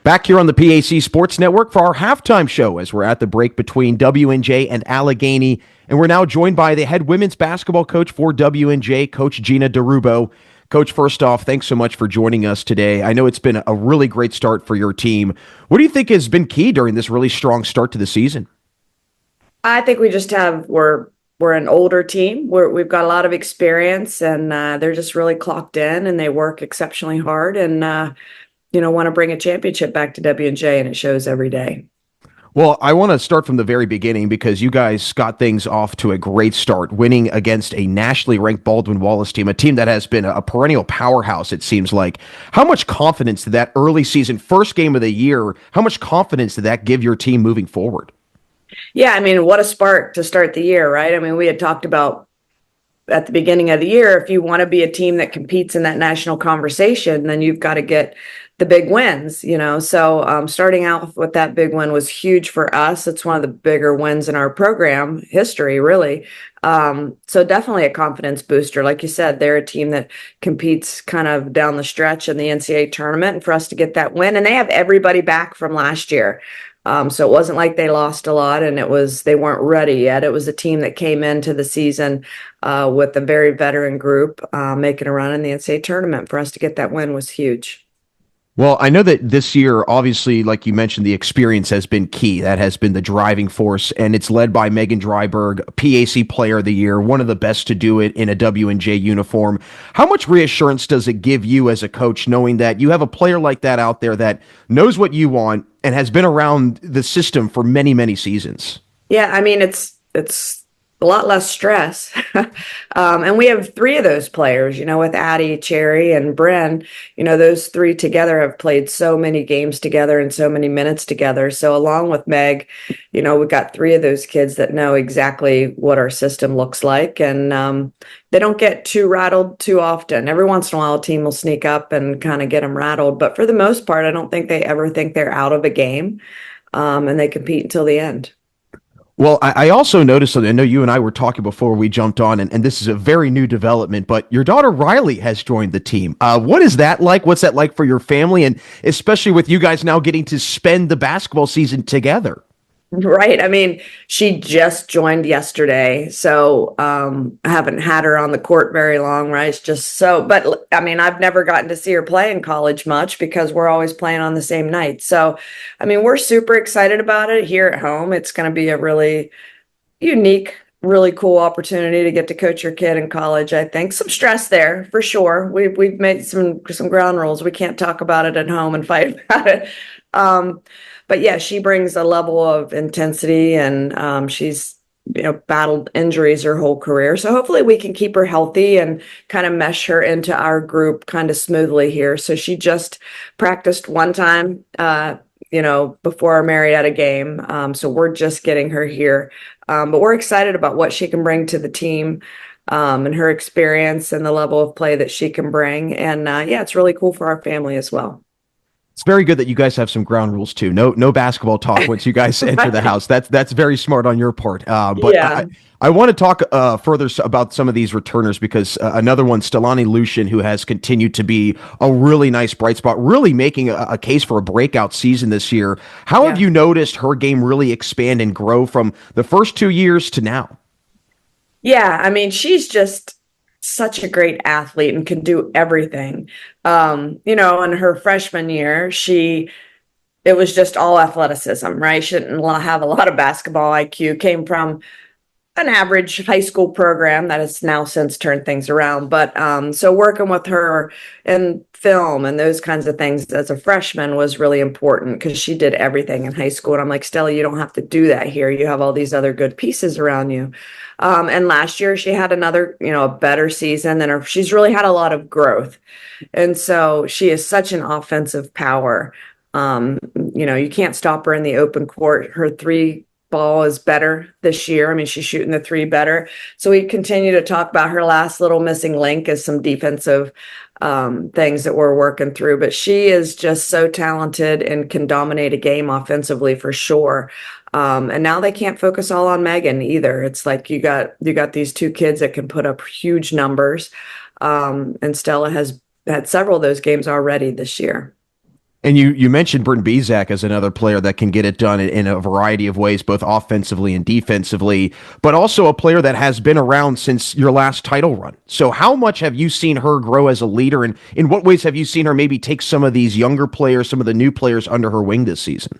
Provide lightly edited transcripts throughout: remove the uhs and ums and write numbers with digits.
Back here on the PAC Sports Network for our halftime show as we're at the break between WNJ and Allegheny. And we're now joined by the head women's basketball coach for WNJ, Coach Jina DeRubbo. Coach, first off, thanks so much for joining us today. I know it's been a really great start for your team. What do you think has been key during this really strong start to the season? I think we just we're an older team. We've got a lot of experience, and they're just really clocked in, and they work exceptionally hard, and want to bring a championship back to WNJ, and it shows every day. Well, I want to start from the very beginning because you guys got things off to a great start, winning against a nationally ranked Baldwin-Wallace team, a team that has been a perennial powerhouse, it seems like. How much confidence did that early season, first game of the year, how much confidence did that give your team moving forward? Yeah, I mean, what a spark to start the year, right? I mean, we had talked about at the beginning of the year, if you want to be a team that competes in that national conversation, then you've got to get the big wins, So starting out with that big win was huge for us. It's one of the bigger wins in our program history, really. So definitely a confidence booster. Like you said, they're a team that competes kind of down the stretch in the NCAA tournament, and for us to get that win, and they have everybody back from last year. So it wasn't like they lost a lot and they weren't ready yet. It was a team that came into the season with a very veteran group making a run in the NCAA tournament. For us to get that win was huge. Well, I know that this year, obviously, like you mentioned, the experience has been key. That has been the driving force, and it's led by Megan Dryberg, PAC Player of the Year, one of the best to do it in a WNJ uniform. How much reassurance does it give you as a coach knowing that you have a player like that out there that knows what you want and has been around the system for many, many seasons? Yeah, I mean, it's a lot less stress. And we have three of those players, with Addie, Cherry, and Bryn. Those three together have played so many games together and so many minutes together. So along with Meg, we've got three of those kids that know exactly what our system looks like. And they don't get too rattled too often. Every once in a while, a team will sneak up and kind of get them rattled. But for the most part, I don't think they ever think they're out of a game. And they compete until the end. Well, I also noticed, I know you and I were talking before we jumped on, and this is a very new development, but your daughter Riley has joined the team. What is that like? What's that like for your family? And especially with you guys now getting to spend the basketball season together. Right. I mean, she just joined yesterday, so I haven't had her on the court very long, right? It's just but I mean, I've never gotten to see her play in college much because we're always playing on the same night. So, I mean, we're super excited about it here at home. It's going to be a really unique, really cool opportunity to get to coach your kid in college. I think some stress there for sure. We've made some ground rules. We can't talk about it at home and fight about it. But yeah, she brings a level of intensity, and she's battled injuries her whole career. So hopefully we can keep her healthy and kind of mesh her into our group kind of smoothly here. So she just practiced one time, before our Marietta game. So we're just getting her here. But we're excited about what she can bring to the team, and her experience and the level of play that she can bring. And it's really cool for our family as well. It's very good that you guys have some ground rules too. No basketball talk once you guys enter the house. That's very smart on your part. But yeah. I want to talk further about some of these returners because another one, Stelani Lucian, who has continued to be a really nice bright spot, really making a case for a breakout season this year. How have you noticed her game really expand and grow from the first 2 years to now? Yeah, I mean, she's just such a great athlete and can do everything. In her freshman year, it was just all athleticism, right? She didn't have a lot of basketball IQ, came from an average high school program that has now since turned things around. But so working with her in film and those kinds of things as a freshman was really important because she did everything in high school. And I'm like, Stella, you don't have to do that here. You have all these other good pieces around you. And last year she had another, a better season than her. She's really had a lot of growth. And so she is such an offensive power. You can't stop her in the open court. Her three ball is better this year. I mean, she's shooting the three better. So we continue to talk about her last little missing link as some defensive things that we're working through. But she is just so talented and can dominate a game offensively for sure. And now they can't focus all on Megan either. It's like you got these two kids that can put up huge numbers. And Stella has had several of those games already this year. And you mentioned Bryn Bizak as another player that can get it done in a variety of ways, both offensively and defensively, but also a player that has been around since your last title run. So how much have you seen her grow as a leader, and in what ways have you seen her maybe take some of these younger players, some of the new players under her wing this season?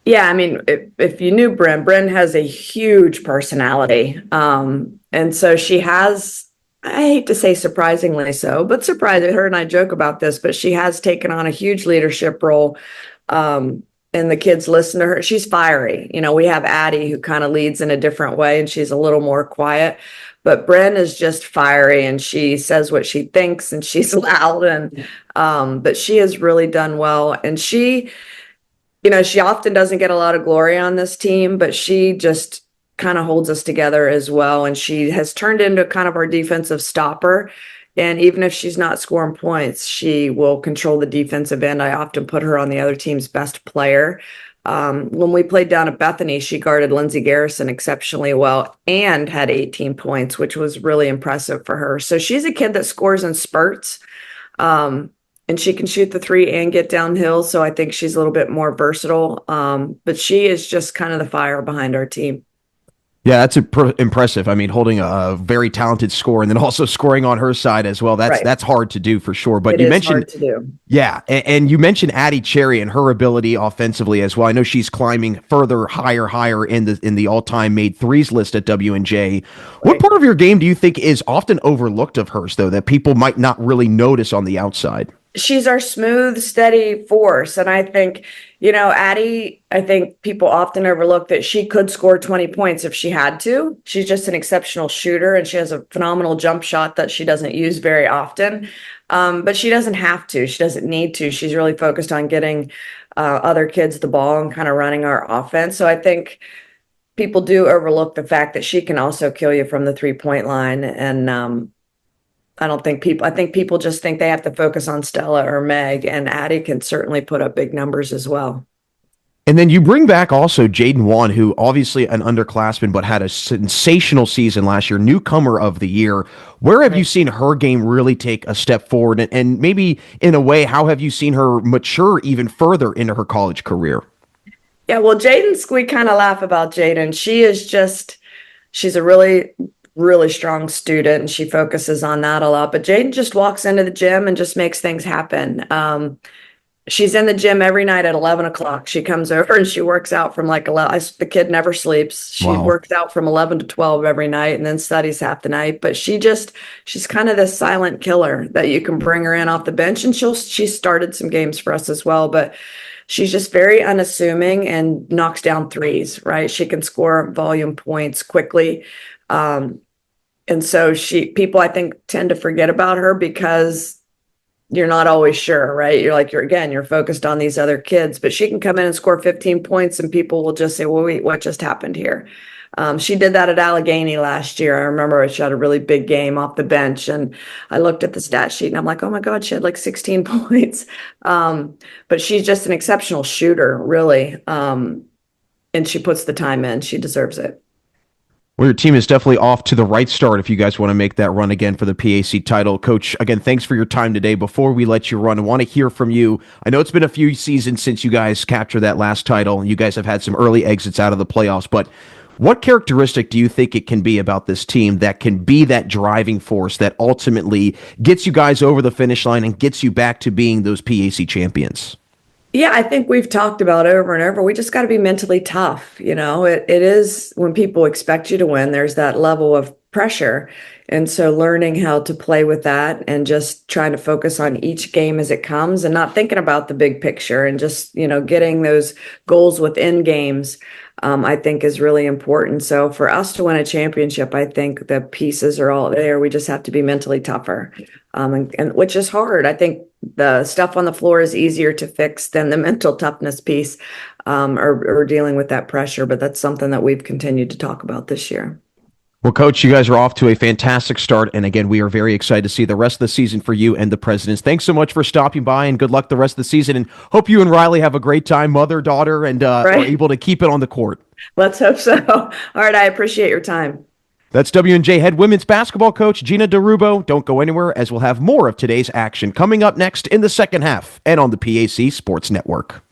Yeah, I mean, if you knew Bryn has a huge personality. And so she has, I hate to say surprisingly so, but surprising, her and I joke about this, but she has taken on a huge leadership role. And the kids listen to her. She's fiery. You know, we have Addie who kind of leads in a different way and she's a little more quiet. But Bryn is just fiery and she says what she thinks and she's loud and but she has really done well. And she often doesn't get a lot of glory on this team, but she just kind of holds us together as well. And she has turned into kind of our defensive stopper. And even if she's not scoring points, she will control the defensive end. I often put her on the other team's best player. When we played down at Bethany, she guarded Lindsey Garrison exceptionally well and had 18 points, which was really impressive for her. So she's a kid that scores in spurts. And she can shoot the three and get downhill. So I think she's a little bit more versatile. But she is just kind of the fire behind our team. Yeah, that's impressive. I mean, holding a very talented score and then also scoring on her side as well. That's hard to do for sure. But you mentioned hard to do. Yeah, and you mentioned Addie Cherry and her ability offensively as well. I know she's climbing further, higher in the all-time made threes list at W&J. Right. What part of your game do you think is often overlooked of hers, though, that people might not really notice on the outside? She's our smooth, steady force. And I think, Addie, I think people often overlook that she could score 20 points if she had to. She's just an exceptional shooter and she has a phenomenal jump shot that she doesn't use very often. But she doesn't have to. She doesn't need to. She's really focused on getting other kids the ball and kind of running our offense. So I think people do overlook the fact that she can also kill you from the 3-point line. And I think people just think they have to focus on Stella or Meg, and Addie can certainly put up big numbers as well. And then you bring back also Jaden Wan, who obviously an underclassman, but had a sensational season last year, newcomer of the year. Where have you seen her game really take a step forward? And maybe in a way, how have you seen her mature even further into her college career? Yeah, well, we kind of laugh about Jaden. She's a really strong student and she focuses on that a lot. But Jaden just walks into the gym and just makes things happen. She's in the gym every night at 11 o'clock. She comes over and she works out from like 11. The kid never sleeps. She works out from 11 to 12 every night and then studies half the night. But she's kind of this silent killer that you can bring her in off the bench. And she started some games for us as well. But she's just very unassuming and knocks down threes, right? She can score volume points quickly. And so people I think tend to forget about her because you're not always sure, right? You're focused on these other kids, but she can come in and score 15 points and people will just say, well, wait, what just happened here? She did that at Allegheny last year. I remember she had a really big game off the bench and I looked at the stat sheet and I'm like, oh my God, she had like 16 points. But she's just an exceptional shooter, really. And she puts the time in. She deserves it. Well, your team is definitely off to the right start if you guys want to make that run again for the PAC title. Coach, again, thanks for your time today. Before we let you run, I want to hear from you. I know it's been a few seasons since you guys captured that last title, and you guys have had some early exits out of the playoffs, but what characteristic do you think it can be about this team that can be that driving force that ultimately gets you guys over the finish line and gets you back to being those PAC champions? Yeah, I think we've talked about over and over. We just got to be mentally tough. It is when people expect you to win, there's that level of pressure. And so learning how to play with that and just trying to focus on each game as it comes and not thinking about the big picture and just, getting those goals within games, I think is really important. So for us to win a championship, I think the pieces are all there. We just have to be mentally tougher, and which is hard. I think the stuff on the floor is easier to fix than the mental toughness piece, or dealing with that pressure. But that's something that we've continued to talk about this year. Well, Coach, you guys are off to a fantastic start. And again, we are very excited to see the rest of the season for you and the Presidents. Thanks so much for stopping by and good luck the rest of the season. And hope you and Riley have a great time, mother, daughter, and are able to keep it on the court. Let's hope so. All right. I appreciate your time. That's W&J head women's basketball coach Jina DeRubbo. Don't go anywhere, as we'll have more of today's action coming up next in the second half and on the PAC Sports Network.